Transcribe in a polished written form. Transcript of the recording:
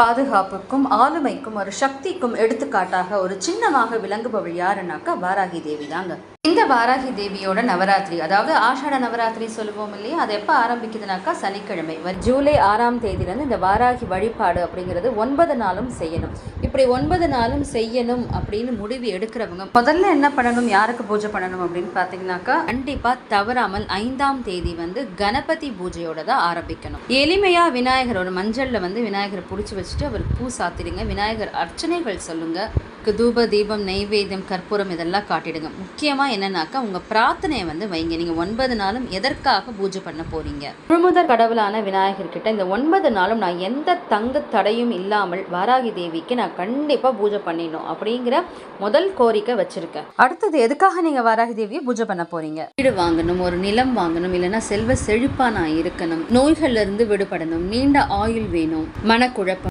பாதுகாப்புக்கும் ஆளுமைக்கும் ஒரு சக்திக்கும் எடுத்துக்காட்டாக ஒரு சின்னமாக விளங்குபவள் யாருன்னாக்கா வாராகி தேவி தாங்க. இந்த வாராகி தேவியோட நவராத்திரி, அதாவது ஆஷாட நவராத்திரி சொல்லுவோம் இல்லையா, அது எப்போ ஆரம்பிக்குதுனாக்கா சனிக்கிழமை ஜூலை 6ஆம் தேதியிலேருந்து இந்த வாராகி வழிபாடு அப்படிங்கிறது 9 நாளும் செய்யணும். இப்படி 9 நாளும் செய்யணும் அப்படின்னு முடிவு எடுக்கிறவங்க முதல்ல என்ன பண்ணணும், யாருக்கு பூஜை பண்ணணும் அப்படின்னு பார்த்தீங்கன்னாக்கா கண்டிப்பாக தவறாமல் 5ஆம் தேதி கணபதி பூஜையோட தான் ஆரம்பிக்கணும். எளிமையா விநாயகர் ஒரு மஞ்சள்ல விநாயகரை பிடிச்சி வச்சுட்டு அவருக்கு பூ சாத்திடுங்க. விநாயகர் அர்ச்சனைகள் சொல்லுங்க. தூப தீபம் நைவேத்தியம் கற்பூரம் இதெல்லாம் காட்டிடுங்க. முக்கியமா என்னன்னாக்கா உங்க பிரார்த்தனையை வைங்க. நீங்க 9 நாளும் எதற்காக பூஜை பண்ண போறீங்க? முழுமுதற் கடவுளான விநாயகர் கிட்ட இந்த 9 நாளும் நான் எந்த தங்கு தடையும் இல்லாமல் வாராகி தேவிக்கு நான் கண்டிப்பா பூஜை பண்ணிடணும் அப்படிங்கிற முதல் கோரிக்கை வச்சிருக்கேன். அடுத்தது எதுக்காக நீங்க வாராகி தேவியை பூஜை பண்ண போறீங்க? வீடு வாங்கணும், ஒரு நிலம் வாங்கணும், இல்லைன்னா செல்வ செழிப்பா நான் இருக்கணும், நோய்கள்ல இருந்து விடுபடணும், நீண்ட ஆயுள் வேணும், மனக்குழப்பம்